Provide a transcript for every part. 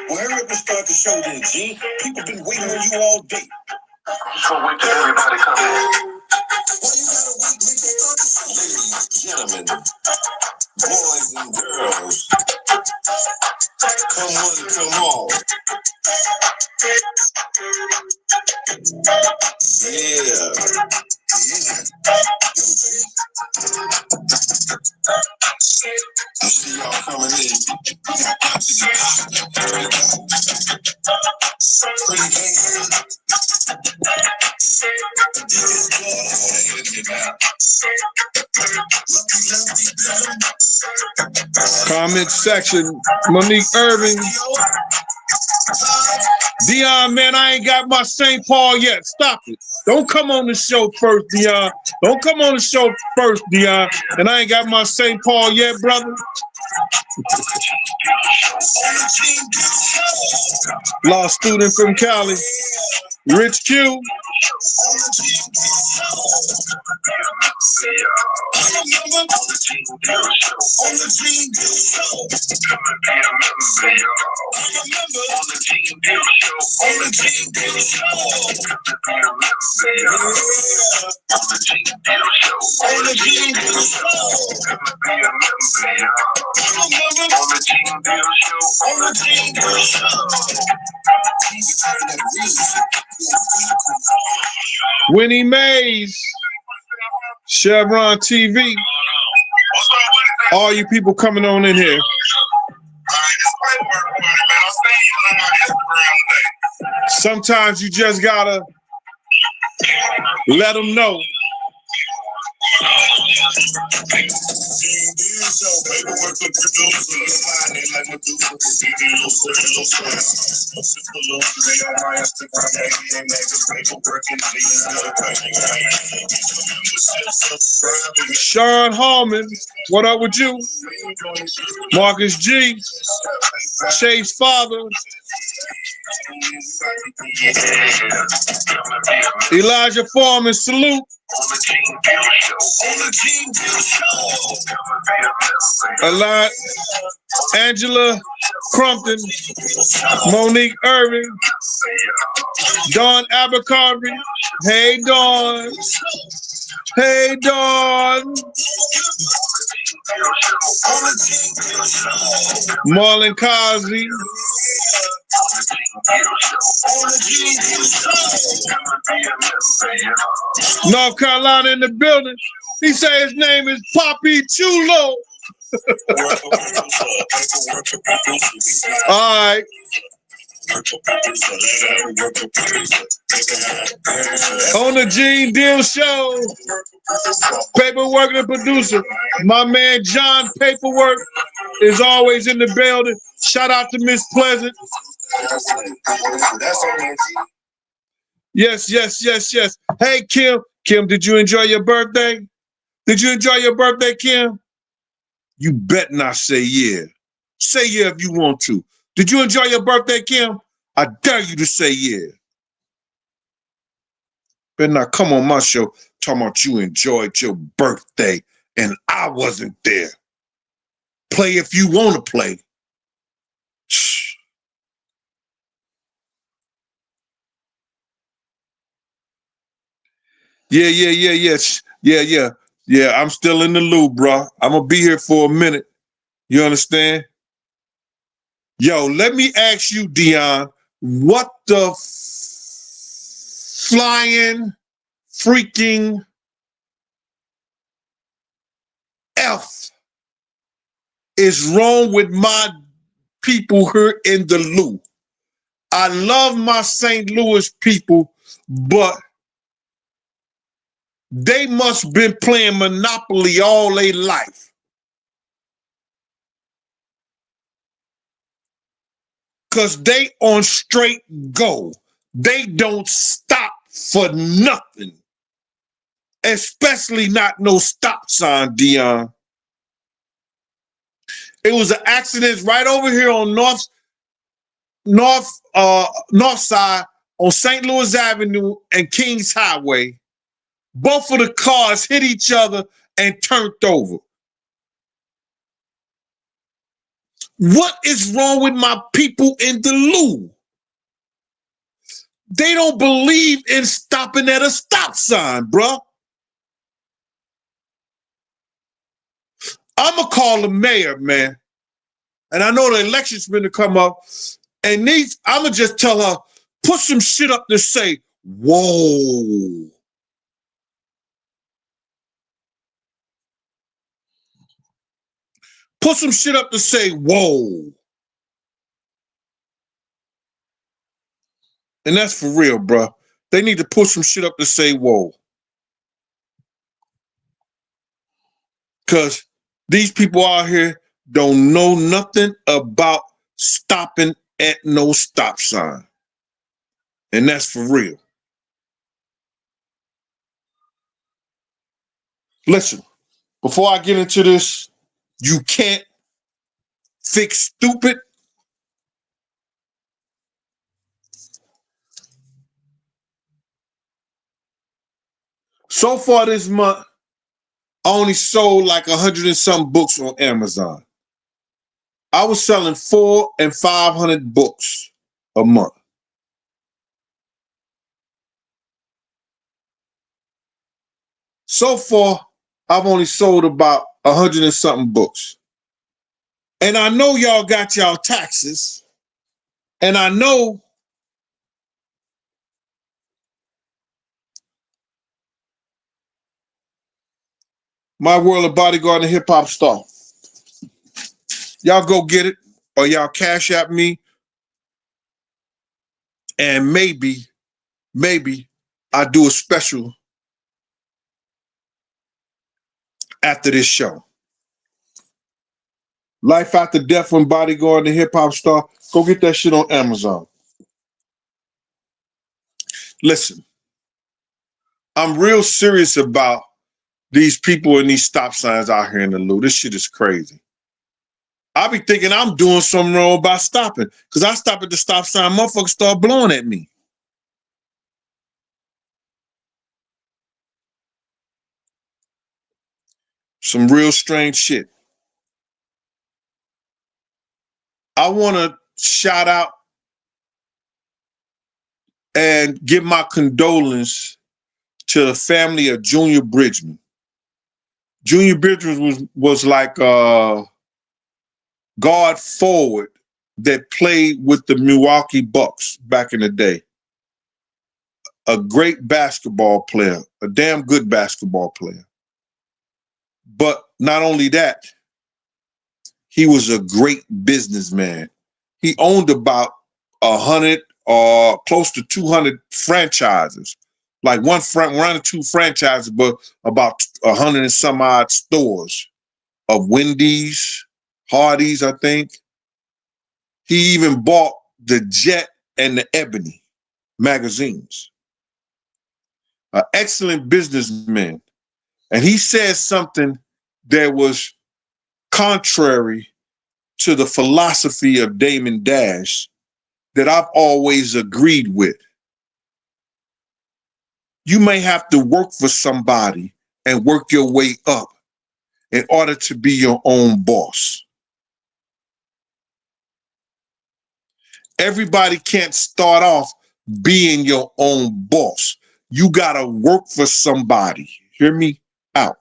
Well, hurry up and start the show then, G. People been waiting on you all day. So wait till everybody come in. Why you gotta wait, nigga? Start the show. Ladies, gentlemen, boys and girls, come on, come on. Yeah. I see y'all coming in. Pretty king. Comment section, Monique Irving. Dion, man, I ain't got my St. Paul yet. Stop it. Don't come on the show first, Dion. Don't come on the show first, Dion. And I ain't got my St. Paul yet, brother. Law student from Cali. Rich Q. Winnie Mays, Chevron TV. All you people coming on in here. Sometimes you just gotta let them know. Sean Harmon, what up with you? Marcus G, Chase Father, Elijah Foreman, salute. Angela Crumpton, Monique Irving, Dawn Abercrombie. Hey, Dawn. Hey, Dawn. Marlon Cosby. North Carolina in the building. He say his name is Poppy Chulo. All right. On the Gene Deal Show, Paperwork and producer, my man John Paperwork is always in the building. Shout out to Miss Pleasant. Yes, yes, yes, yes. Hey, Kim. Kim, did you enjoy your birthday? Did you enjoy your birthday, Kim? You bet not say yeah. Say yeah if you want to. Did you enjoy your birthday, Kim? I dare you to say yeah. Better not come on my show talking about you enjoyed your birthday and I wasn't there. Play if you want to play. Shh. Yeah, I'm still in the loop, bro. I'm going to be here for a minute. You understand? Yo, let me ask you, Dion, what the flying freaking F is wrong with my people here in the Lou? I love my St. Louis people, but they must been playing Monopoly all their life. Because they on straight go. They don't stop for nothing. Especially not no stop sign, Dion. It was an accident right over here on north side on St. Louis Avenue and Kings Highway. Both of the cars hit each other and turned over. What is wrong with my people in the loo? They don't believe in stopping at a stop sign, bruh. I'm going to call the mayor, man. And I know the election's going to come up. And I'm going to just tell her, put some shit up to say, whoa. Put some shit up to say, whoa. And that's for real, bro. They need to put some shit up to say, whoa. Because these people out here don't know nothing about stopping at no stop sign. And that's for real. Listen, before I get into this, you can't fix stupid. So far this month, I only sold like 100 and some books on Amazon. I was selling 400 and 500 books a month. So far, I've only sold about 100 and something books. And I know y'all got y'all taxes. And I know My World of Bodyguard and Hip Hop Star. Y'all go get it, or y'all cash at me. And maybe I do a special after this show. Life After Death when Bodyguard and Hip Hop Star. Go get that shit on Amazon. Listen, I'm real serious about these people in these stop signs out here in the loo. This shit is crazy. I be thinking I'm doing something wrong by stopping. Because I stop at the stop sign, motherfuckers start blowing at me. Some real strange shit. I want to shout out and give my condolence to the family of Junior Bridgman. Junior Bridgman was like guard forward that played with the Milwaukee Bucks back in the day. A great basketball player, a damn good basketball player. But not only that, he was a great businessman. He owned about 100 or close to 200 franchises, like one or two franchises, but about 100 and some odd stores of Wendy's, Hardee's, I think. He even bought the Jet and the Ebony magazines. An excellent businessman. And he said something that was contrary to the philosophy of Damon Dash that I've always agreed with. You may have to work for somebody and work your way up in order to be your own boss. Everybody can't start off being your own boss. You gotta work for somebody. Hear me out.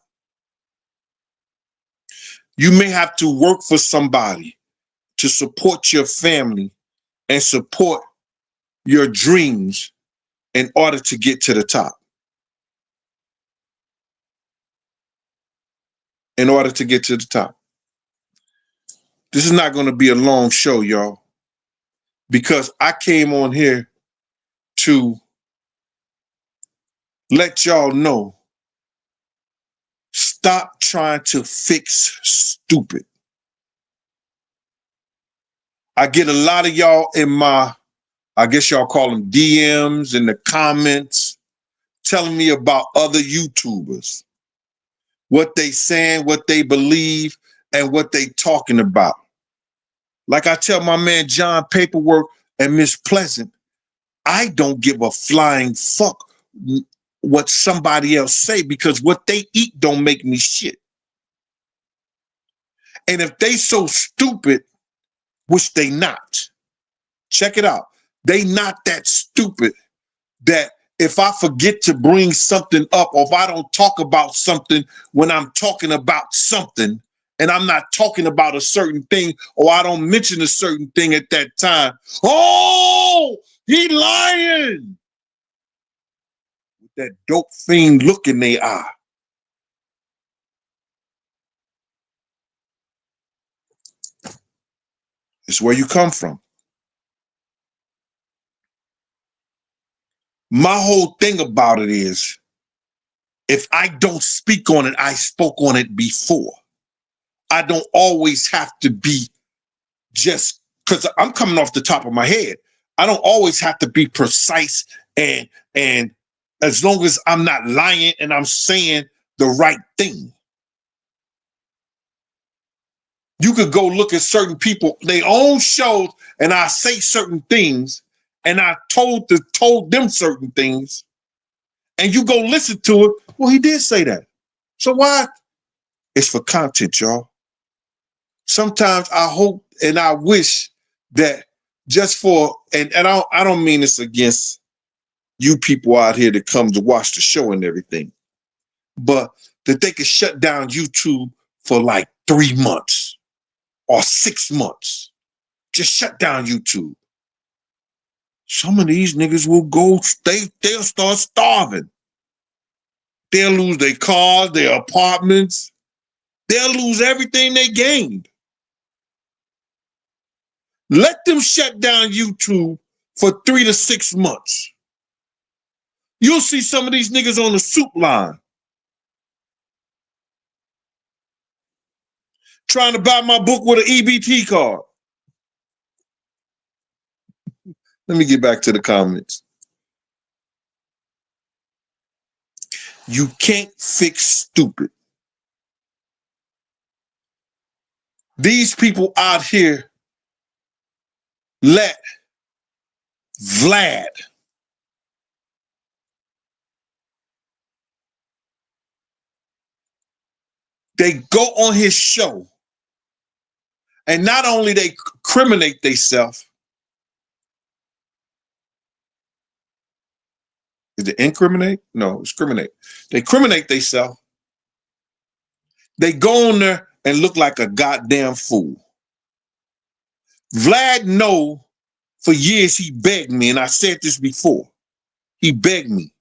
You may have to work for somebody to support your family and support your dreams in order to get to the top. In order to get to the top. This is not going to be a long show, y'all, because I came on here to let y'all know, stop trying to fix stupid. I get a lot of y'all in my, I guess y'all call them DMs, in the comments, telling me about other YouTubers, what they saying, what they believe, and what they talking about. Like I tell my man John Paperwork and Miss Pleasant, I don't give a flying fuck what somebody else say, because what they eat don't make me shit. And if they so stupid which they not. Check it out. They not that stupid that if I forget to bring something up or if I don't talk about something when I'm talking about something and I'm not talking about a certain thing or I don't mention a certain thing at that time, oh, he lying. With that dope fiend look in their eye. It's where you come from. My whole thing about it is, if I don't speak on it, I spoke on it before. I don't always have to be just because I'm coming off the top of my head. I don't always have to be precise and as long as I'm not lying and I'm saying the right thing. You could go look at certain people, their own shows, and I say certain things, and I told them certain things, and you go listen to it. Well, he did say that. So why? It's for content, y'all. Sometimes I hope and I wish that just for, and I don't mean this against you people out here that come to watch the show and everything, but that they could shut down YouTube for like 3 months or 6 months. Just shut down YouTube. Some of these niggas will go, they'll start starving. They'll lose their cars, their apartments. They'll lose everything they gained. Let them shut down YouTube for 3 to 6 months. You'll see some of these niggas on the soup line trying to buy my book with an EBT card. Let me get back to the comments. You can't fix stupid. These people out here let Vlad they go on his show and not only they criminate themselves. Is it incriminate? No, it's criminate. They criminate themselves. They go on there and look like a goddamn fool. Vlad know for years he begged me, and I said this before. He begged me.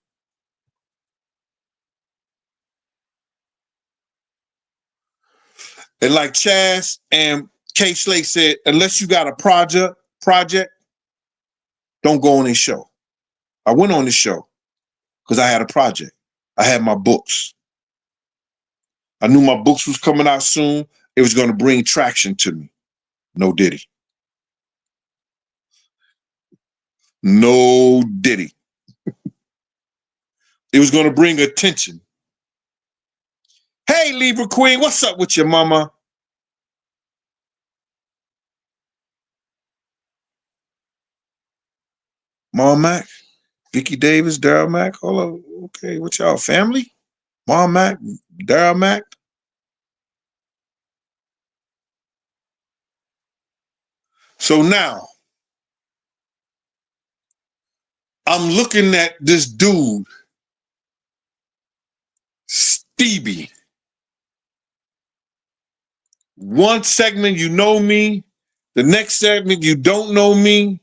And like Chaz and K Slate said, unless you got a project, don't go on his show. I went on his show because I had a project. I had my books. I knew my books was coming out soon. It was going to bring traction to me. No Diddy. No Diddy. It was going to bring attention. Hey, Libra Queen, what's up with your mama? Mom Mac, Vicky Davis, Daryl Mack. Hold on. Okay, what y'all, family? Mom Mac, Daryl Mack. So now, I'm looking at this dude, Stevie. One segment, you know me. The next segment, you don't know me.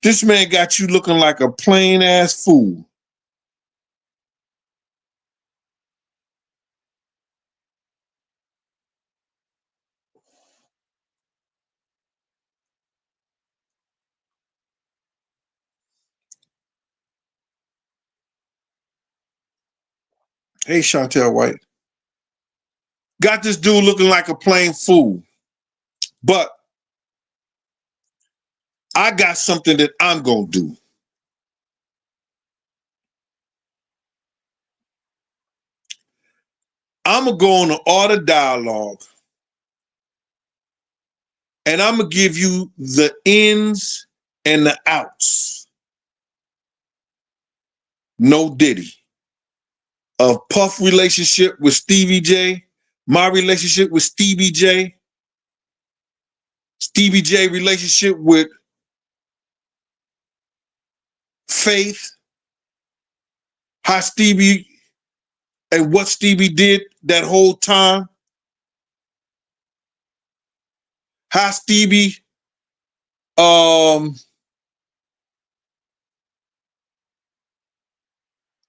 This man got you looking like a plain ass fool. Hey, Chantel White. Got this dude looking like a plain fool. But I got something that I'm going to do. I'm going to go on the Art of Dialogue, and I'm going to give you the ins and the outs. No Diddy. Of Puff relationship with Stevie J, my relationship with Stevie J, Stevie J relationship with Faith, how Stevie and what Stevie did that whole time, how Stevie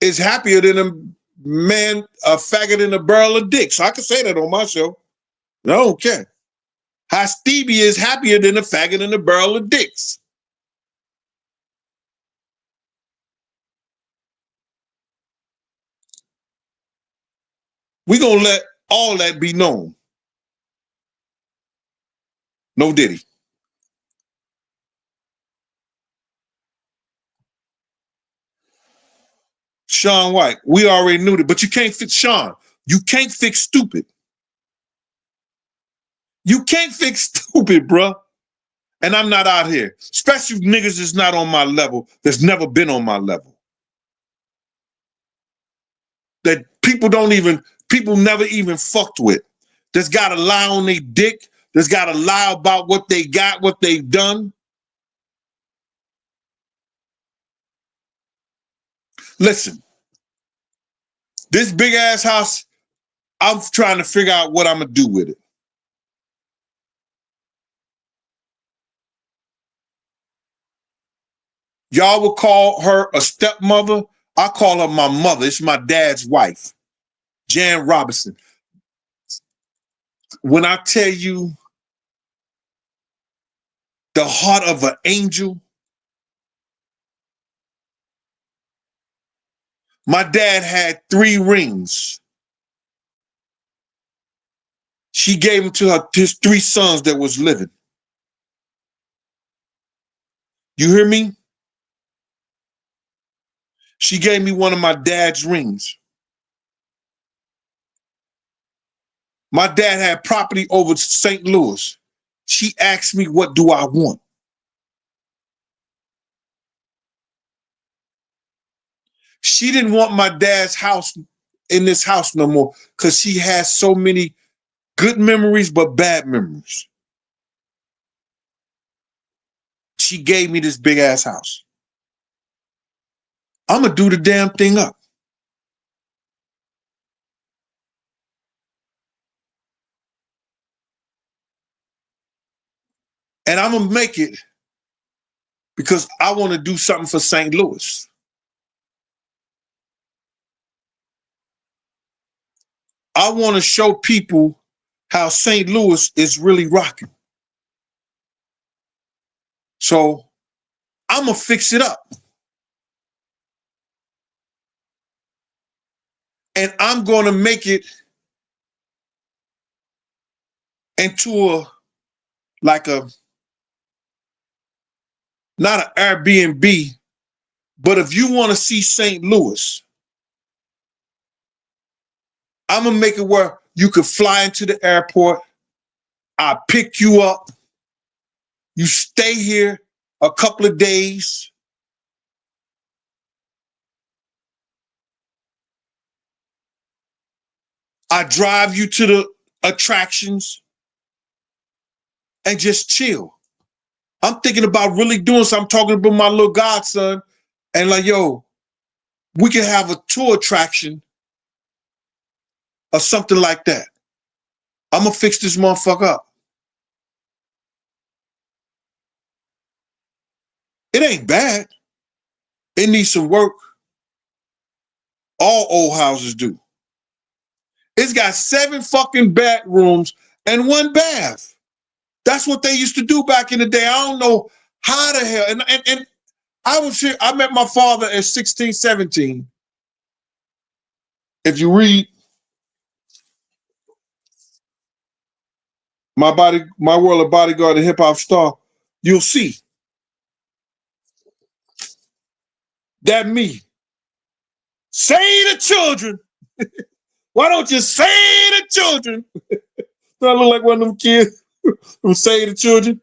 is happier than a faggot in a barrel of dick. So I can say that on my show. I don't care. How Stevie is happier than a faggot in a barrel of dicks. We're gonna let all that be known. No Diddy. Sean White, we already knew that, but you can't fix Sean. You can't fix stupid. You can't fix stupid, bruh. And I'm not out here. Especially niggas that's not on my level, that's never been on my level. That people never even fucked with. That's got to lie on their dick. That's got to lie about what they got, what they've done. Listen, this big ass house, I'm trying to figure out what I'm going to do with it. Y'all would call her a stepmother. I call her my mother. It's my dad's wife, Jan Robinson. When I tell you the heart of an angel, my dad had 3 rings. She gave them to his 3 sons that was living. You hear me? She gave me one of my dad's rings. My dad had property over St. Louis. She asked me, what do I want? She didn't want my dad's house in this house no more because she has so many good memories, but bad memories. She gave me this big ass house. I'm going to do the damn thing up. And I'm going to make it because I want to do something for St. Louis. I want to show people how St. Louis is really rocking. So I'm going to fix it up. And I'm going to make it into not an Airbnb, but if you want to see St. Louis, I'm going to make it where you could fly into the airport. I pick you up. You stay here a couple of days. I drive you to the attractions and just chill. I'm thinking about really doing something. I'm talking about my little godson and like, yo, we can have a tour attraction or something like that. I'm going to fix this motherfucker up. It ain't bad. It needs some work. All old houses do. It's got 7 fucking bedrooms and 1 bath. That's what they used to do back in the day. I don't know how the hell. And I was here. I met my father at 16, 17. If you read My World of Bodyguard and Hip Hop Star, you'll see that me. Say the children. Why don't you say the children? Do I look like one of them kids who say the children?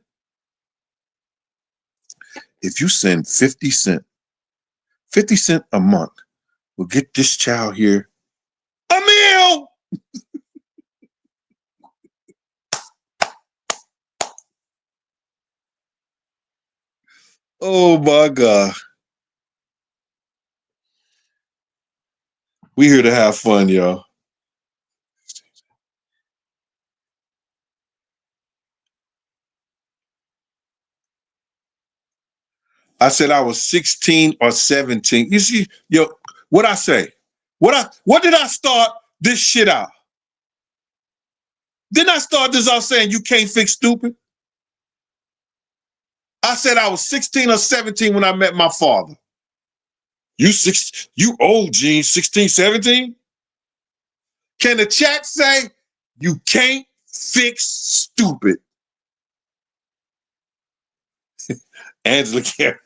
If you send 50 cents a month, we'll get this child here a meal. Oh my God. We here to have fun, y'all. I said I was 16 or 17. You see, yo, what I say? What did I start this shit out? Didn't I start this out saying you can't fix stupid? I said I was 16 or 17 when I met my father. You old, Gene, 16, 17? Can the chat say you can't fix stupid? Angela Carey.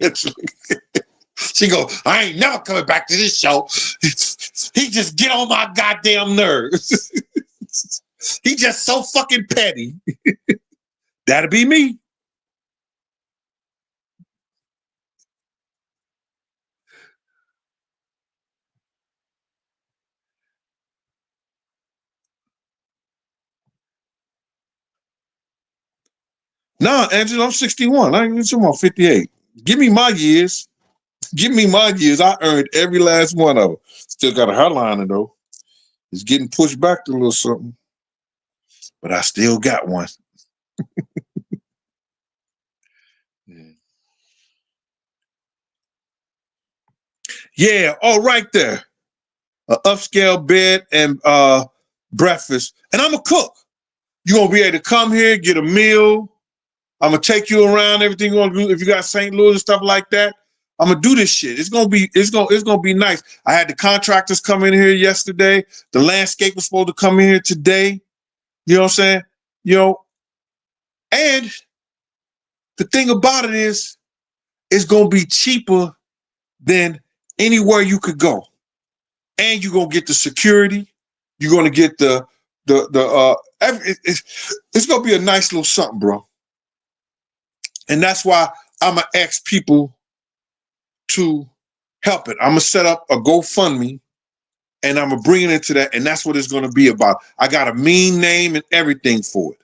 She go, I ain't never coming back to this show. He just get on my goddamn nerves. He just so fucking petty. That'll be me. Nah, Angela, I'm 61. I ain't even talking about 58. Give me my years. Give me my years. I earned every last one of them. Still got a hairline though. It's getting pushed back a little something, but I still got one. Yeah, all right there. An upscale bed and breakfast. And I'm a cook. You're gonna be able to come here, get a meal. I'm gonna take you around everything you're gonna do. If you got St. Louis and stuff like that, I'm gonna do this shit. It's gonna be nice. I had the contractors come in here yesterday. The landscape was supposed to come in here today. You know what I'm saying? You know, and the thing about it is, it's gonna be cheaper than anywhere you could go. And you're gonna get the security. You're gonna get it's gonna be a nice little something, bro. And that's why I'm gonna ask people to help it. I'm gonna set up a GoFundMe and I'm gonna bring it into that, and that's what it's gonna be about. I got a mean name and everything for it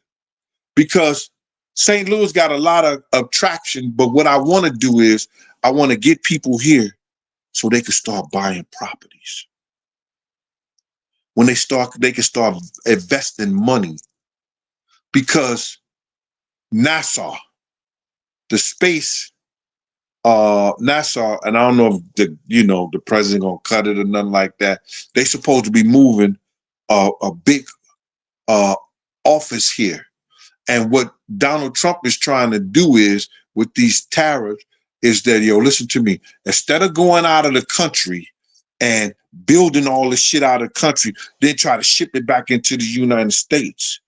because St. Louis got a lot of attraction, but what I want to do is I want to get people here so they can start buying properties. When they can start investing money because NASA, the space, NASA, and I don't know if the president gonna cut it or nothing like that. They supposed to be moving a big office here, and what Donald Trump is trying to do is with these tariffs is that listen to me. Instead of going out of the country and building all this shit out of the country, then try to ship it back into the United States.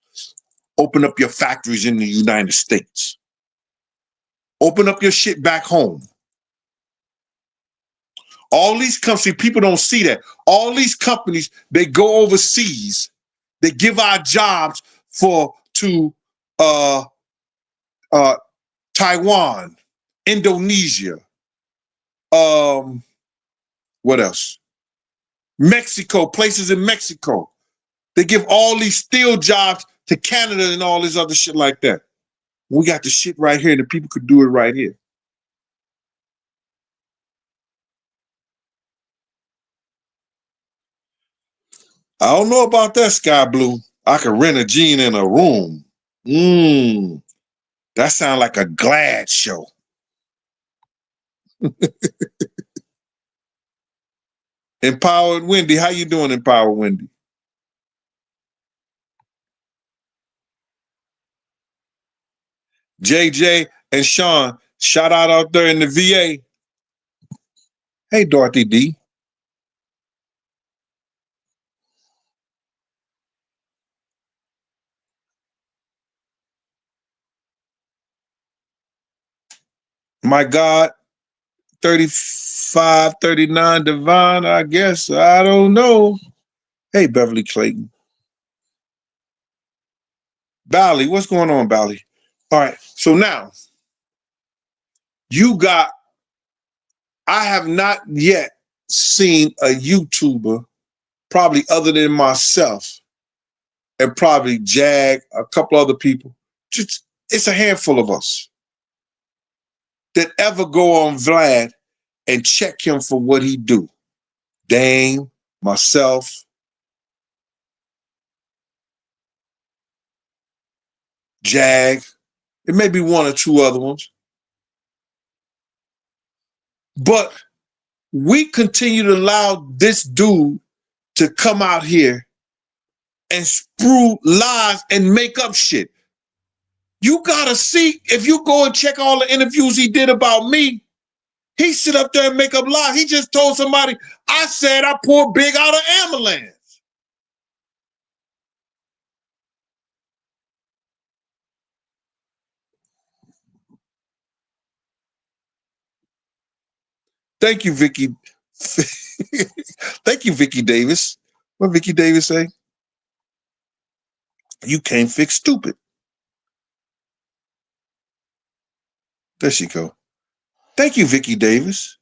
Open up your factories in the United States. Open up your shit back home. All these companies, people don't see that. All these companies, they go overseas. They give our jobs to Taiwan, Indonesia, what else? Mexico, places in Mexico. They give all these steel jobs to Canada and all this other shit like that. We got the shit right here, and the people could do it right here. I don't know about that, Sky Blue. I could rent a Gene in a room. That sounds like a Glad show. Empowered Wendy, how you doing, Empowered Wendy? JJ and Sean, shout out there in the VA. Hey, Dorothy D. My God, 35, 39, Divine, I guess. I don't know. Hey, Beverly Clayton. Bally, what's going on, Bally? All right, so now I have not yet seen a YouTuber, probably other than myself, and probably Jag, a couple other people. Just it's a handful of us. that ever go on Vlad and check him for what he do. Dame, myself, Jag, it may be one or two other ones. But we continue to allow this dude to come out here and sprue lies and make up shit. You gotta see, if you go and check all the interviews he did about me, he sit up there and make up lies. He just told somebody, I said I poured Big out of ambulance. Thank you, Vicky. Thank you, Vicky Davis. What Vicky Davis say? You can't fix stupid. There she go. Thank you, Vicky Davis.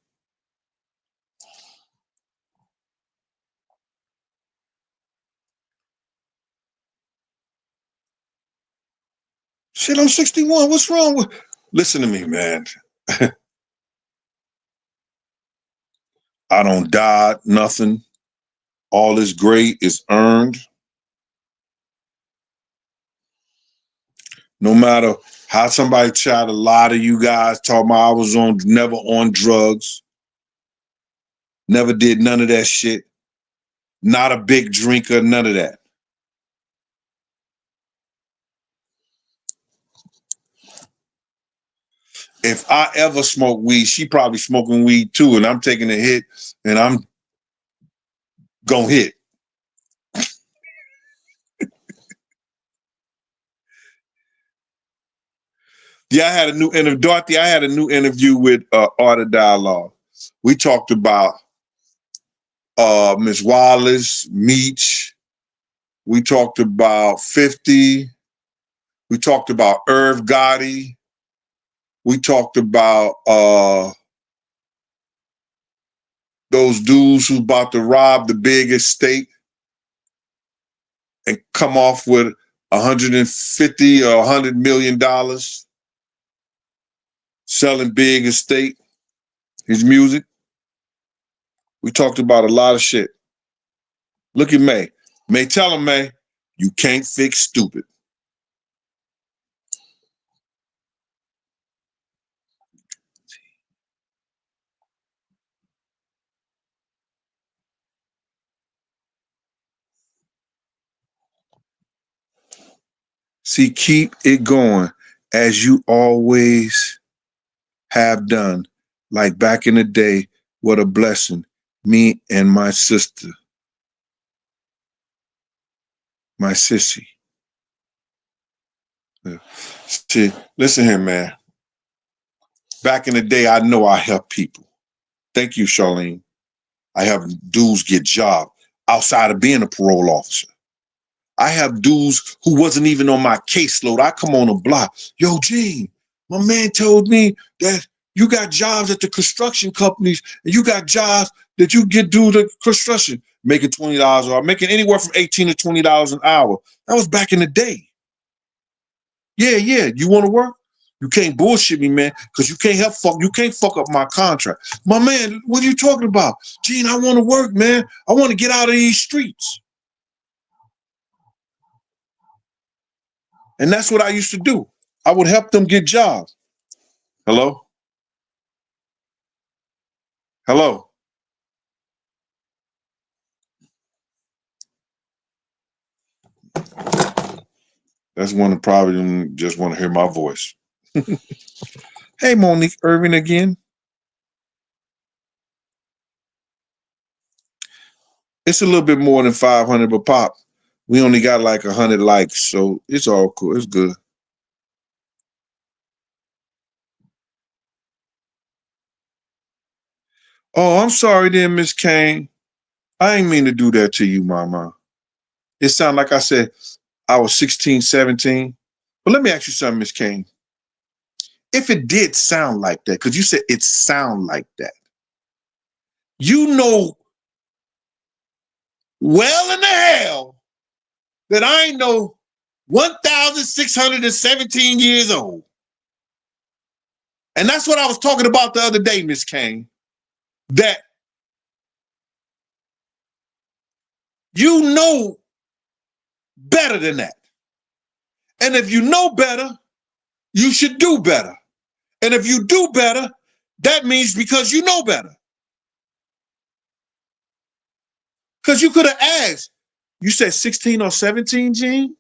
Shit, I'm 61. What's wrong with? Listen to me, man. I don't die, nothing. All is great is earned. No matter how somebody tried to lie to you guys, talk about I was never on drugs, never did none of that shit, not a big drinker, none of that. If I ever smoke weed, she probably smoking weed too, and I'm taking a hit, and I'm gonna hit. Yeah, I had a new interview, Dorothy. I had a new interview with Art of Dialogue. We talked about Miss Wallace, Meech. We talked about 50. We talked about Irv Gotti. We talked about those dudes who's about to rob the big estate and come off with $150 or $100 million selling big estate, his music. We talked about a lot of shit. Look at May. May, tell him, May, you can't fix stupid. See, keep it going as you always have done. Like back in the day, what a blessing. Me and my sister, my sissy. See, listen here, man. Back in the day, I know I helped people. Thank you, Charlene. I have dudes get jobs outside of being a parole officer. I have dudes who wasn't even on my caseload. I come on a block. Yo, Gene, my man told me that you got jobs at the construction companies and you got jobs that you get do the construction, making $20 or making anywhere from $18 to $20 an hour. That was back in the day. Yeah. You want to work? You can't bullshit me, man, because you can't fuck up my contract. My man, what are you talking about? Gene, I want to work, man. I want to get out of these streets. And that's what I used to do. I would help them get jobs. Hello? Hello? That's one that probably just want to hear my voice. Hey, Monique Irving again. It's a little bit more than 500, but Pop, we only got like 100 likes, so it's all cool. It's good. Oh, I'm sorry then, Miss Kane. I ain't mean to do that to you, Mama. It sounded like I said I was 16, 17. But let me ask you something, Miss Kane. If it did sound like that, because you said it sound like that, you know well in the hell that I ain't no 1,617 years old. And that's what I was talking about the other day, Miss Kane, that you know better than that. And if you know better, you should do better. And if you do better, that means because you know better. Because you could have asked, you said 16 or 17, Gene?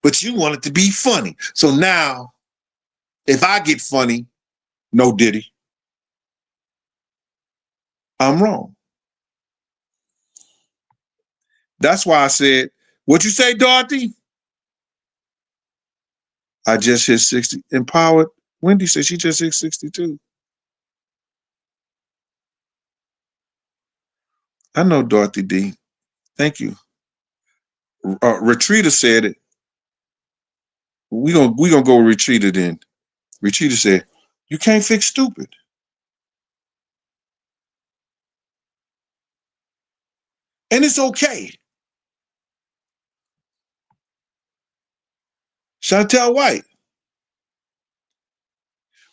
But you want it to be funny. So now, if I get funny, no Diddy, I'm wrong. That's why I said, what you say, Dorothy? I just hit 60. Empowered. Wendy said she just hit 62. I know Dorothy D. Thank you. Retreater said it. We gonna go with Retreater then. Retreater said, you can't fix stupid. And it's okay. Chantel White.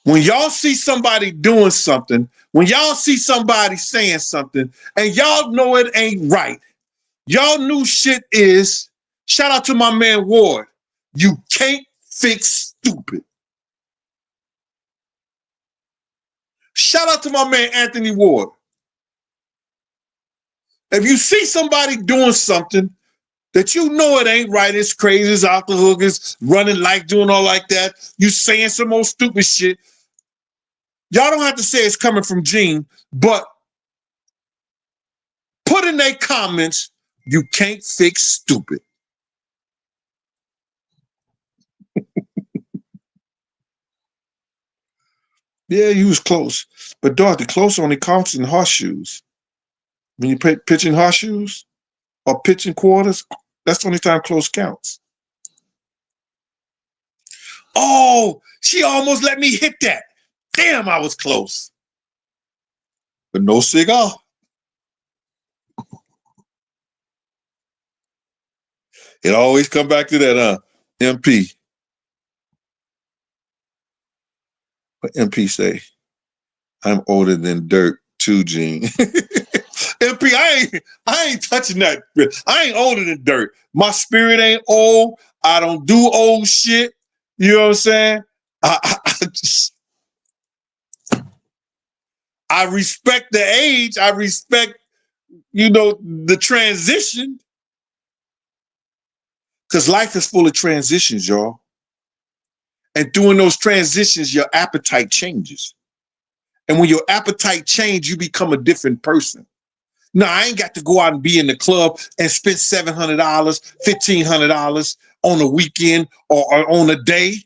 When y'all see somebody doing something, when y'all see somebody saying something, and y'all know it ain't right, y'all knew shit is, shout out to my man Ward, you can't fix stupid. Shout out to my man Anthony Ward. If you see somebody doing something that you know it ain't right, it's crazy, it's out the hook, it's running like doing all like that, you saying some more stupid shit, y'all don't have to say it's coming from Gene, but put in their comments, you can't fix stupid. Yeah, you was close. But Dorothy, close only counts in horseshoes. When you pitching horseshoes or pitching quarters, that's the only time close counts. Oh, she almost let me hit that. Damn, I was close. But no cigar. It always come back to that, MP. What MP say? I'm older than dirt too, Gene. MP, I ain't touching that. I ain't older than dirt. My spirit ain't old. I don't do old shit. You know what I'm saying? I respect the age. I respect, the transition. Because life is full of transitions, y'all. And during those transitions, your appetite changes. And when your appetite changes, you become a different person. No, I ain't got to go out and be in the club and spend $700, $1,500 on a weekend or on a day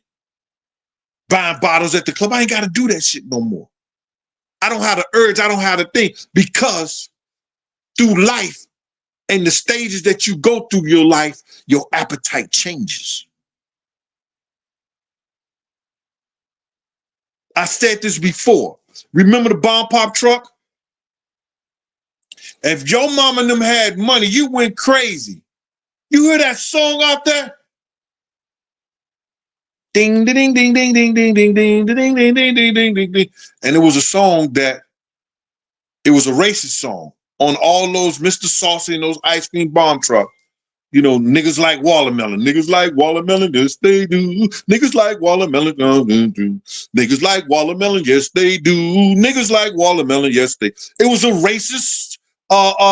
buying bottles at the club. I ain't got to do that shit no more. I don't have the urge. I don't have the thing, because through life and the stages that you go through your life, your appetite changes. I said this before. Remember the bomb pop truck? If your mama and them had money, you went crazy. You hear that song out there? Ding, ding, ding, ding, ding, ding, ding, ding, ding, ding, ding, ding, ding, ding, ding. And it was a song it was a racist song on all those Mr. Saucy and those ice cream bomb trucks. Niggas like watermelon. Niggas like watermelon, yes, they do. Niggas like watermelon, niggas like watermelon, yes, they do. Niggas like watermelon, yes, they. It was a racist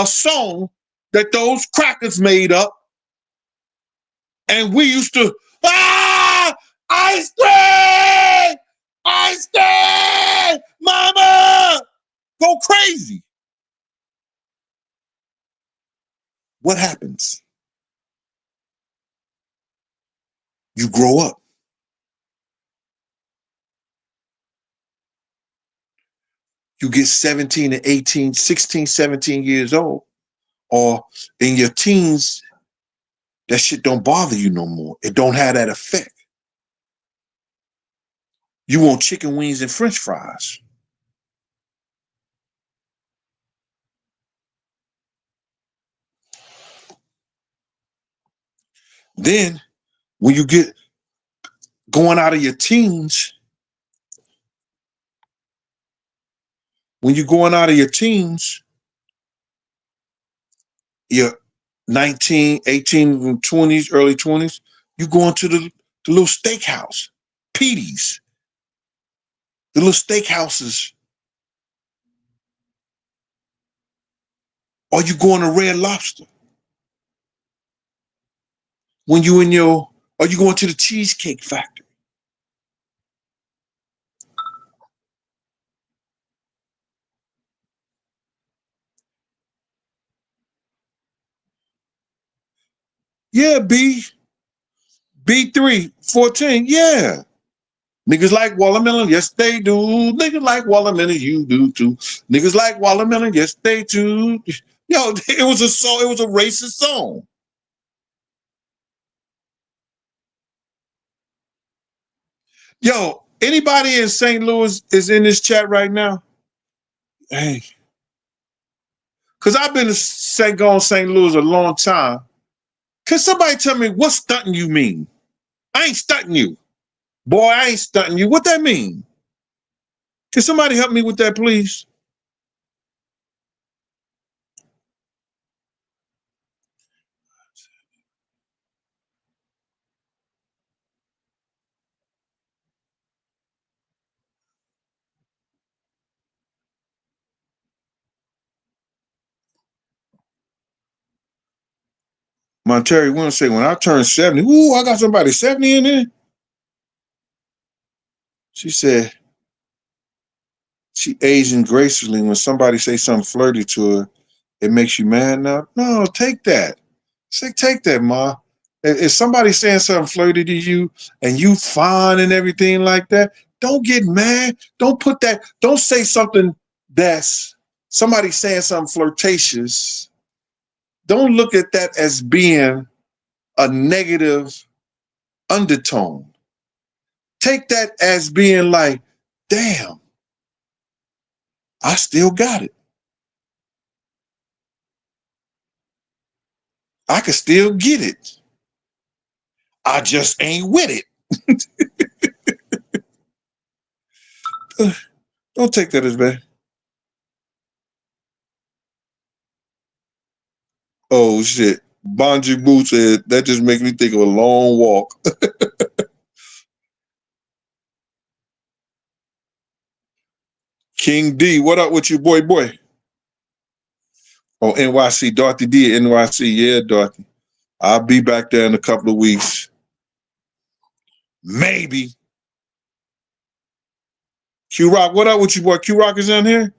song that those crackers made up. And we used to, ice cream! Ice cream! Mama! Go crazy. What happens? You grow up. You get 17 and 18, 16, 17 years old, or in your teens, that shit don't bother you no more. It don't have that effect. You want chicken wings and French fries. Then, when you get going out of your teens, when you're going out of your teens, you're 19, 18, 20s, early 20s, you going to the little steakhouse, Petey's, the little steakhouses, or you going to Red Lobster. When you in your, or you going to the Cheesecake Factory. Yeah, B3, 14, yeah. Niggas like watermelon, yes they do. Niggas like watermelon, you do too. Niggas like watermelon, yes they do. Yo, it was a song, it was a racist song. Yo, anybody in St. Louis is in this chat right now? Hey, because I've been to St. Louis a long time. Can somebody tell me what stunting you mean? I ain't stunting you. Boy, I ain't stunting you. What that mean? Can somebody help me with that, please? Monterey Williams say, when I turned 70, ooh, I got somebody 70 in there. She said, she aging gracefully. When somebody say something flirty to her, it makes you mad now. No, take that. Say, take that, Ma. If somebody's saying something flirty to you and you fine and everything like that, don't get mad. Don't put that, don't say something that's somebody saying something flirtatious. Don't look at that as being a negative undertone. Take that as being like, damn, I still got it. I can still get it. I just ain't with it. Don't take that as bad. Oh shit. Bonji Boo said that just makes me think of a long walk. King D, what up with you, boy? Oh, NYC, Dorothy D, NYC. Yeah, Dorothy. I'll be back there in a couple of weeks. Maybe. Q Rock, what up with you, boy? Q Rock is in here?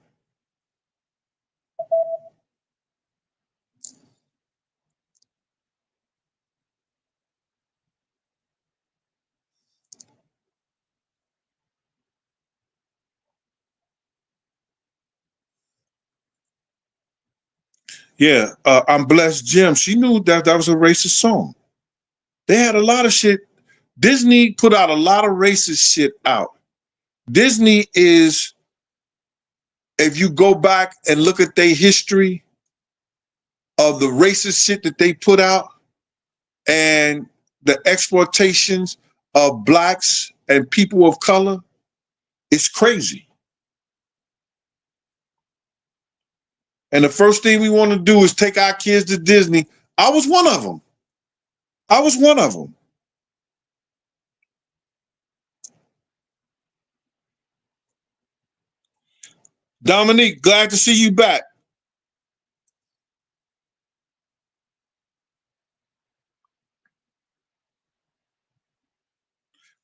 Yeah, I'm Blessed Jim. She knew that was a racist song. They had a lot of shit. Disney put out a lot of racist shit out. Disney is, if you go back and look at their history of the racist shit that they put out and the exploitations of blacks and people of color, it's crazy. And the first thing we want to do is take our kids to Disney. I was one of them. Dominique, glad to see you back.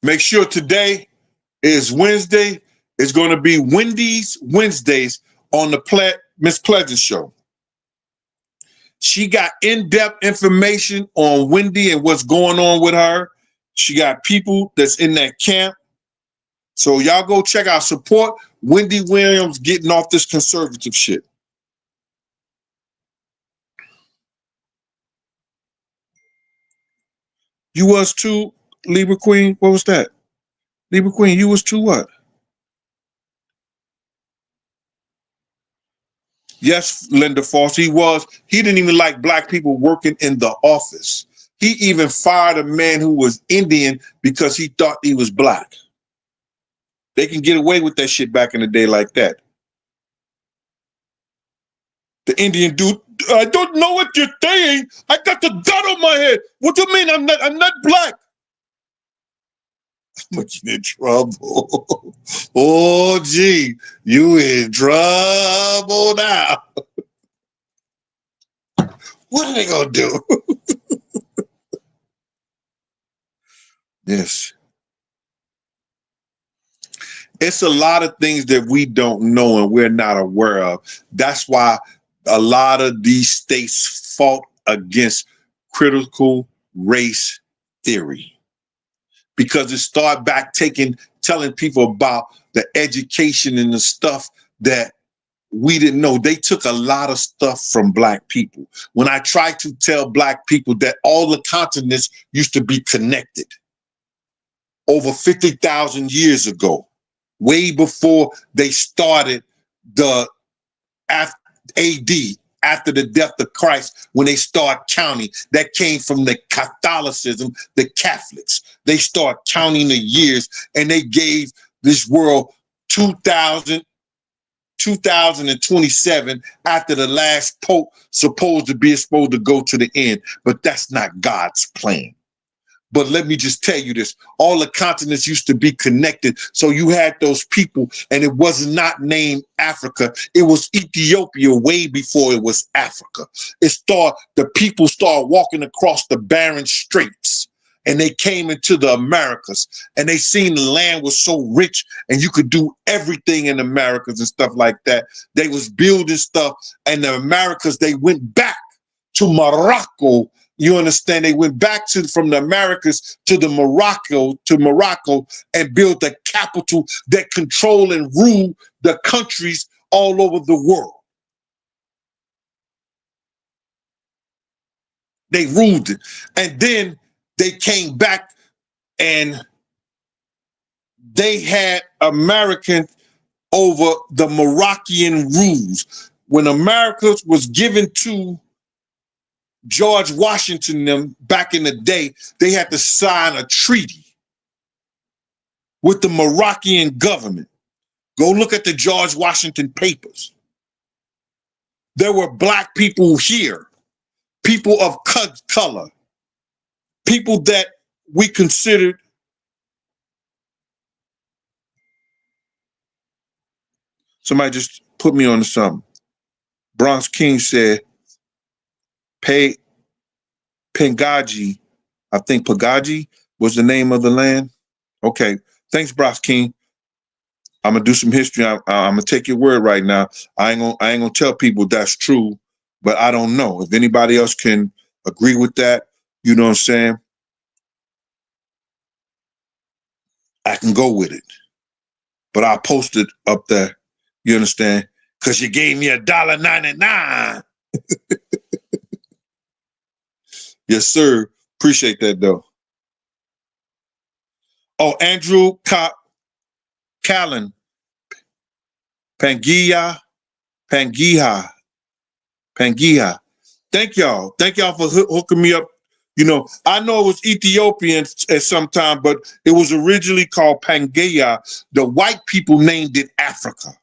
Make sure today is Wednesday. It's going to be Wendy's Wednesdays on the Miss Pleasant Show. She got in-depth information on Wendy and what's going on with her. She got people that's in that camp. So y'all go check out, support Wendy Williams getting off this conservative shit. You was too, Libra Queen? What was that? Libra Queen, you was too what? Yes, Linda Foss, he was. He didn't even like black people working in the office. He even fired a man who was Indian because he thought he was black. They can get away with that shit back in the day like that. The Indian dude, I don't know what you're saying. I got the gun on my head. What do you mean? I'm not black. I'm in trouble. Oh, gee, you in trouble now. What are they gonna do? Yes. It's a lot of things that we don't know and we're not aware of. That's why a lot of these states fought against critical race theory, because it started back telling people about the education and the stuff that we didn't know. They took a lot of stuff from black people. When I tried to tell black people that all the continents used to be connected over 50,000 years ago, way before they started the AD, after the death of Christ, when they start counting, that came from the Catholicism, the Catholics. They start counting the years, and they gave this world 2027 after the last pope supposed to go to the end. But that's not God's plan. But let me just tell you this. All the continents used to be connected. So you had those people, and it was not named Africa. It was Ethiopia way before it was Africa. The people started walking across the barren straits, and they came into the Americas, and they seen the land was so rich, and you could do everything in Americas and stuff like that. They was building stuff, and the Americas, they went back to Morocco. You understand? They went back from the Americas to Morocco and built a capital that control and rule the countries all over the world. They ruled it. And then they came back and they had Americans over the Moroccan rules. When America was given to George Washington them back in the day, they had to sign a treaty with the Moroccan government. Go look at the George Washington papers. There were black people here, people of color, people that we considered. Somebody just put me on to something. Bronx King said, Pengaji, I think Pagaji was the name of the land. Okay, thanks, Bronx King. I'm gonna do some history. I'm gonna take your word right now. I ain't gonna tell people that's true, but I don't know if anybody else can agree with that. You know what I'm saying? I can go with it, but I'll post it up there. You understand? Because you gave me $1.99. Yes, sir. Appreciate that, though. Oh, Andrew Callan, Pangia. Thank y'all. Thank y'all for hooking me up. You know, I know it was Ethiopian at some time, but it was originally called Pangaea. The white people named it Africa.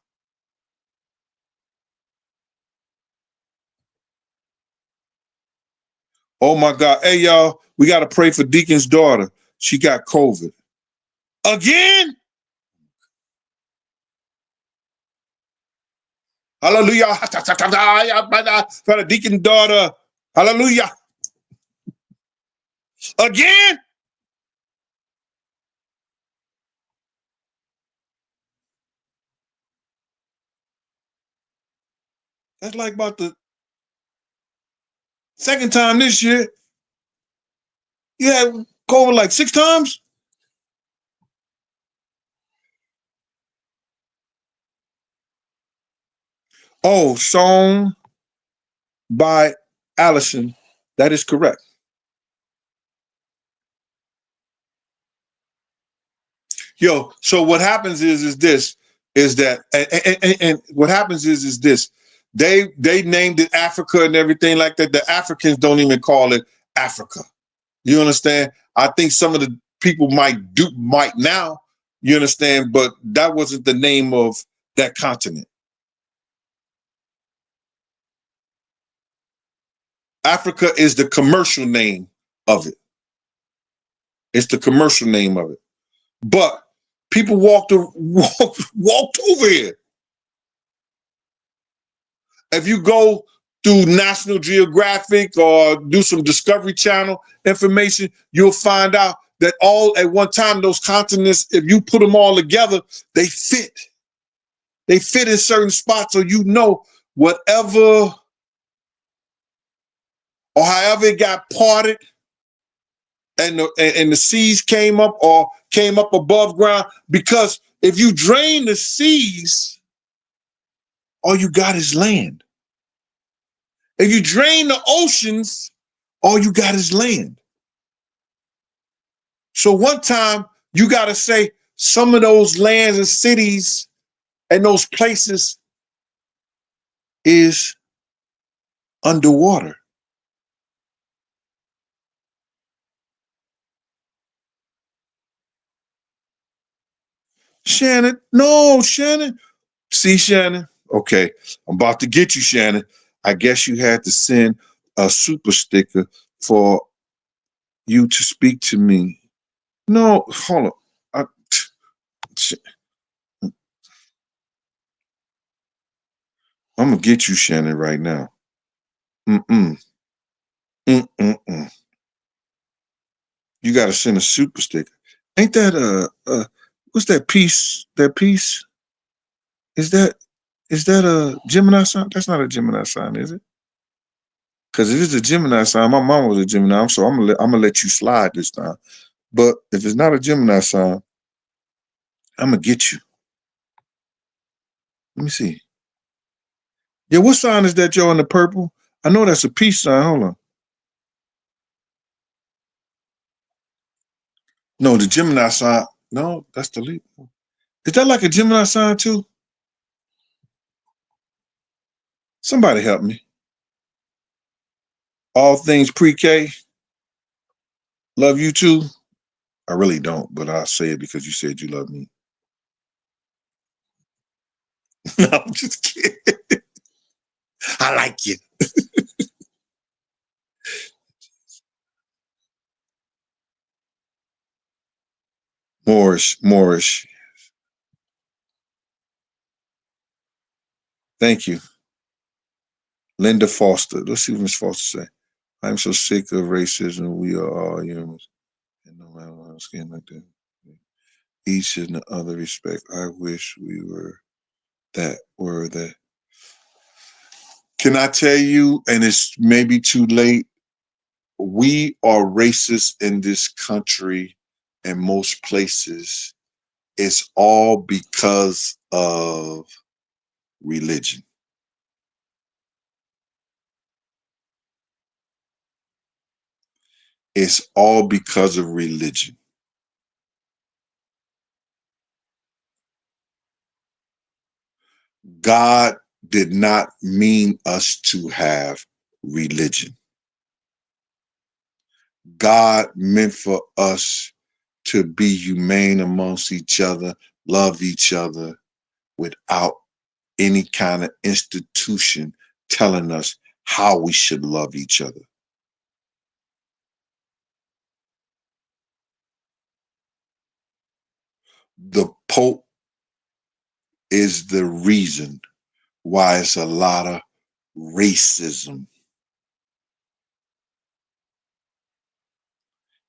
Oh my God. Hey, y'all, we got to pray for Deacon's daughter. She got COVID. Again? Hallelujah. For the Deacon's daughter. Hallelujah. Again? That's like about the second time this year. You had COVID like 6 times? Oh, song by Allison. That is correct. Yo, so what happens is that what happens is this. They named it Africa and everything like that. The Africans don't even call it Africa. You understand? I think some of the people might now, you understand, but that wasn't the name of that continent. Africa is the commercial name of it. It's the commercial name of it. But people walked over here. If you go through National Geographic or do some Discovery Channel information, you'll find out that all at one time, those continents, if you put them all together, they fit. They fit in certain spots, so you know whatever or however it got parted and the seas came up or came up above ground. Because if you drain the seas, all you got is land. If you drain the oceans, all you got is land. So one time you got to say some of those lands and cities and those places is underwater. Shannon, no, Shannon. See, Shannon? Okay, I'm about to get you, Shannon. I guess you had to send a super sticker for you to speak to me. No, hold on. I'm going to get you, Shannon, right now. Mm-mm. Mm-mm-mm. You got to send a super sticker. Ain't that what's that piece? That piece? Is that a Gemini sign? That's not a Gemini sign, is it? Because if it's a Gemini sign, my mom was a Gemini, so I'm gonna let you slide this time. But if it's not a Gemini sign, I'm gonna get you. Let me see. Yeah, what sign is that, Joe, in the purple? I know that's a peace sign. Hold on. No, the Gemini sign. No, that's the leap. Is that like a Gemini sign too? Somebody help me. All things pre-K. Love you too. I really don't, but I'll say it because you said you love me. No, I'm just kidding. I like you. Moorish. Thank you. Linda Foster. Let's see what Ms. Foster say. I'm so sick of racism. We are all humans. And no matter what skin like that. Each in the other respect. I wish we were that. Can I tell you, and it's maybe too late, we are racist in this country in most places. It's all because of religion. It's all because of religion. God did not mean us to have religion. God meant for us to be humane amongst each other, love each other without any kind of institution telling us how we should love each other. The Pope is the reason why it's a lot of racism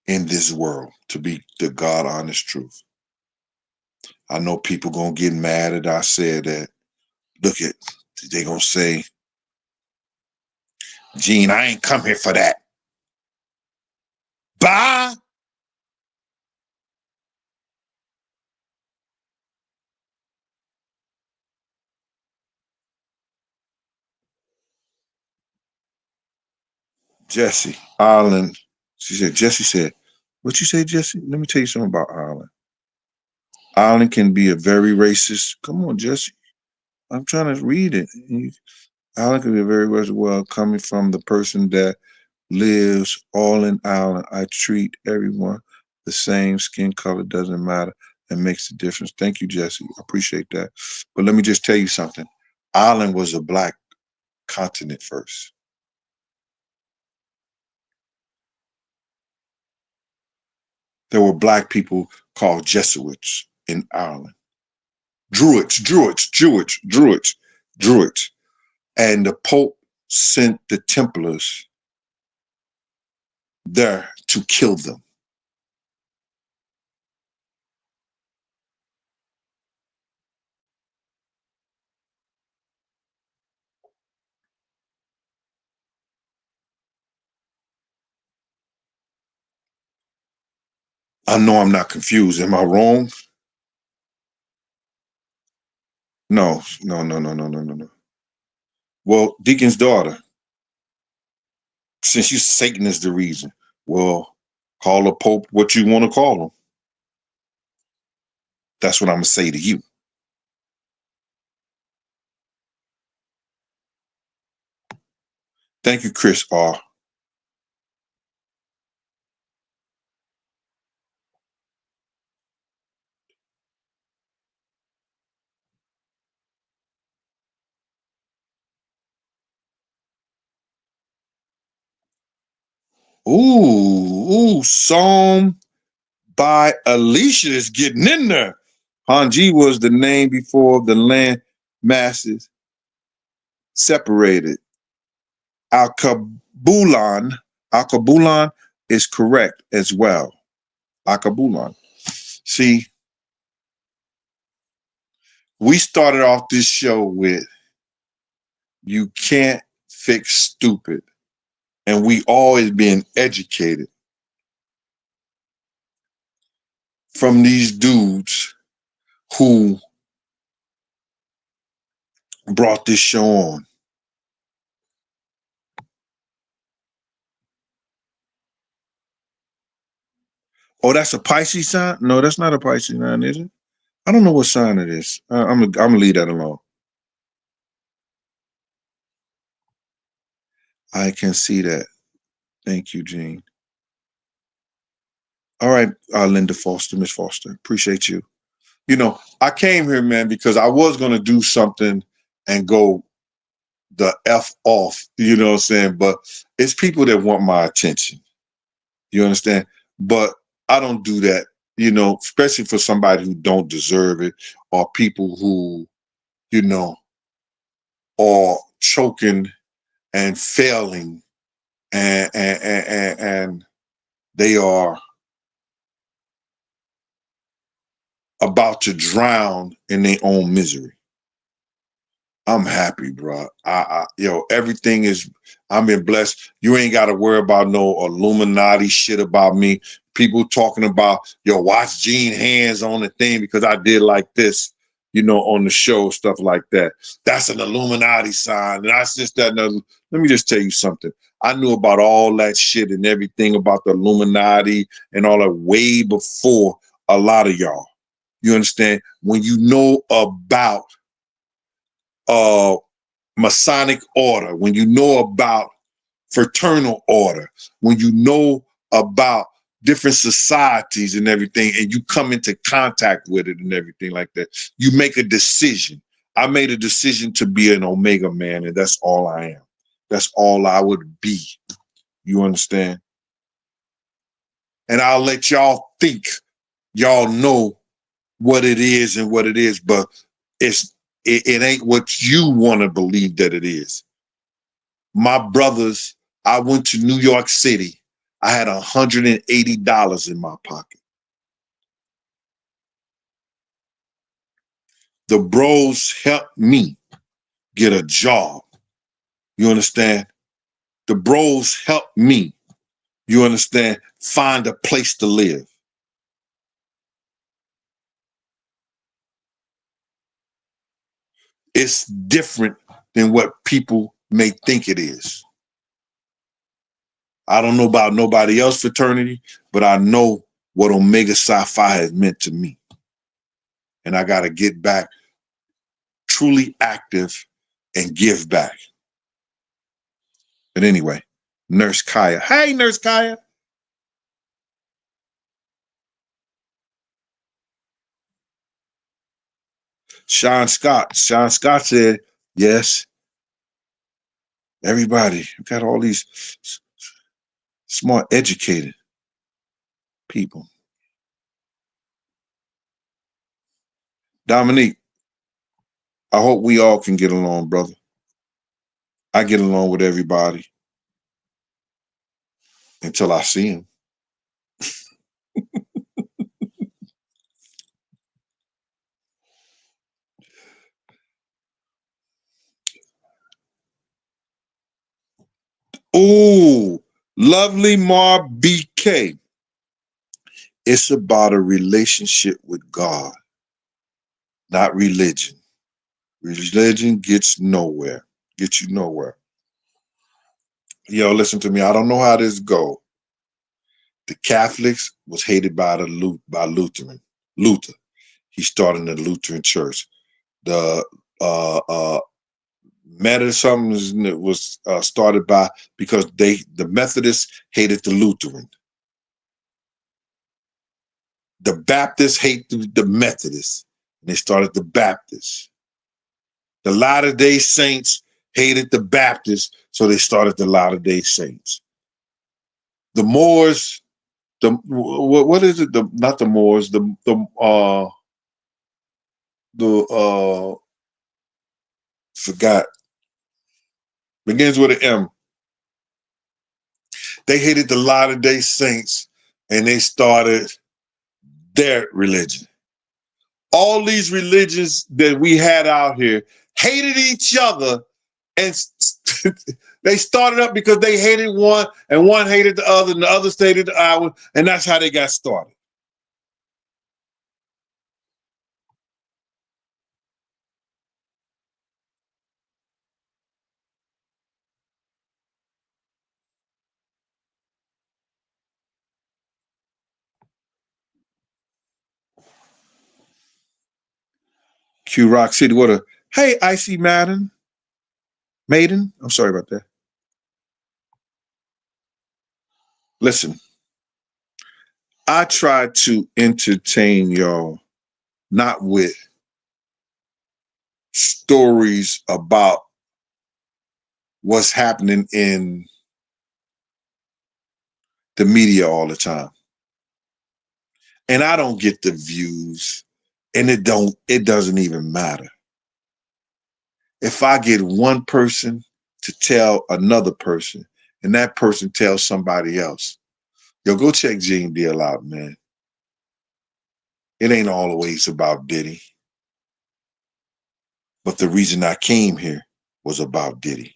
in this world, to be the God honest truth. I know people gonna get mad that I said that. Look at, they gonna say, Gene, I ain't come here for that. Bye. Jesse, Ireland. Jesse said, what you say, Jesse? Let me tell you something about Ireland. Ireland can be a very racist. Come on, Jesse. I'm trying to read it. Ireland can be a very racist. Well, coming from the person that lives all in Ireland, I treat everyone the same. Skin color doesn't matter. It makes a difference. Thank you, Jesse. I appreciate that. But let me just tell you something. Ireland was a black continent first. There were black people called Jesuits in Ireland. Druids. And the Pope sent the Templars there to kill them. I know I'm not confused. Am I wrong? No. Well, Deacon's daughter, since you Satan is the reason, well, call the Pope what you want to call him. That's what I'm going to say to you. Thank you, Chris R. Ooh, Psalm by Alicia is getting in there. Hanji was the name before the land masses separated. Al-Kabulan is correct as well. Al-Kabulan. See, we started off this show with you can't fix stupid. And we always being educated from these dudes who brought this show on. Oh, that's a Pisces sign? No, that's not a Pisces sign, is it? I don't know what sign it is. I'm gonna leave that alone. I can see that. Thank you, Gene. All right, Linda Foster, Miss Foster, appreciate you. You know, I came here, man, because I was gonna do something and go the F off, you know what I'm saying? But it's people that want my attention. You understand? But I don't do that, you know, especially for somebody who don't deserve it, or people who, you know, are choking and failing, and they are about to drown in their own misery. I'm happy, bro. Everything is, I'm been blessed. You ain't got to worry about no Illuminati shit about me. People talking about, watch Gene hands on the thing because I did like this, you know, on the show, stuff like that. That's an Illuminati sign. And I just that. Let me just tell you something. I knew about all that shit and everything about the Illuminati and all that way before a lot of y'all. You understand? When you know about Masonic order, when you know about fraternal order, when you know about different societies and everything, and you come into contact with it and everything like that, you make a decision. I made a decision to be an Omega man, and that's all I am. That's all I would be. You understand? And I'll let y'all think y'all know what it is and what it is, but it ain't what you want to believe that it is. My brothers, I went to New York City. I had $180 in my pocket. The bros helped me get a job. You understand? The bros helped me, you understand, find a place to live. It's different than what people may think it is. I don't know about nobody else fraternity, but I know what Omega Psi Phi has meant to me. And I got to get back truly active and give back. But anyway, Nurse Kaya. Hey, Nurse Kaya. Sean Scott said, yes, everybody, got all these smart, educated people. Dominique, I hope we all can get along, brother. I get along with everybody until I see him. Ooh, lovely Mar BK. It's about a relationship with God, not religion. Religion gets nowhere, gets you nowhere. Yo, listen to me. I don't know how this go. The Catholics was hated by Luther. He started the Lutheran Church. The Methodism was started by because the Methodists hated the Lutheran. The Baptists hate the Methodists, and they started the Baptists. The Latter-day Saints hated the Baptists, so they started the Latter-day Saints. The Moors, what is it? Not the Moors. Forgot. Begins with an M. They hated the Latter-day Saints, and they started their religion. All these religions that we had out here hated each other, and they started up because they hated one, and one hated the other, and the other hated the other, and that's how they got started. Q Rock City, what a hey, Icy Maiden. I'm sorry about that. Listen, I try to entertain y'all, not with stories about what's happening in the media all the time. And I don't get the views, and it doesn't even matter. If I get one person to tell another person, and that person tells somebody else, yo, go check Gene Deal out, man. It ain't always about Diddy. But the reason I came here was about Diddy.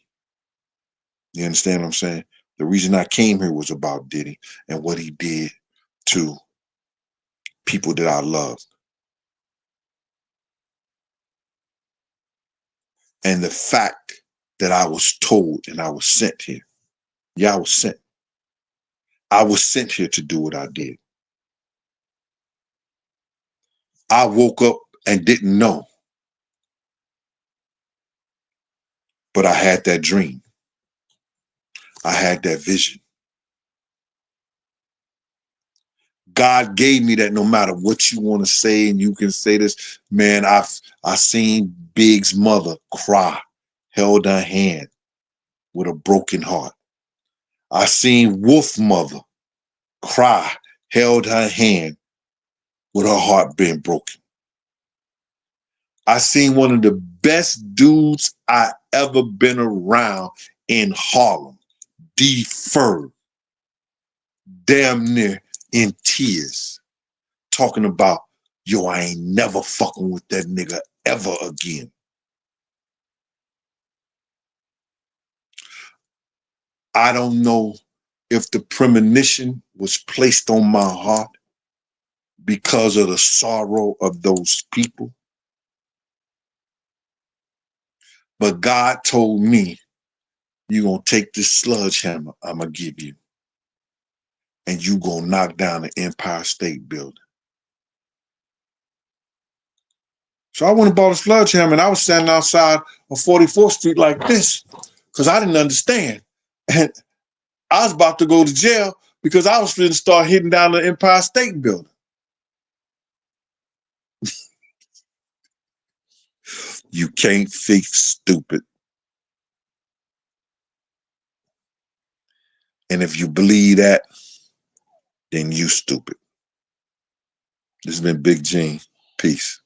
You understand what I'm saying? The reason I came here was about Diddy and what he did to people that I loved. And the fact that I was told and I was sent here. Yeah, I was sent. I was sent here to do what I did. I woke up and didn't know. But I had that dream. I had that vision. God gave me that no matter what you want to say, and you can say this, man, I seen Big's mother cry, held her hand with a broken heart. I seen Wolf mother cry, held her hand with her heart being broken. I seen one of the best dudes I ever been around in Harlem, D. Ferg, damn near in tears, talking about, yo, I ain't never fucking with that nigga ever again. I don't know if the premonition was placed on my heart because of the sorrow of those people. But God told me, you're going to take this sledgehammer I'm going to give you, and you going to knock down the Empire State Building. So I went and bought a sledgehammer, and I was standing outside of 44th Street like this because I didn't understand. And I was about to go to jail because I was going to start hitting down the Empire State Building. You can't fix stupid. And if you believe that, then you stupid. This has been Big Gene. Peace.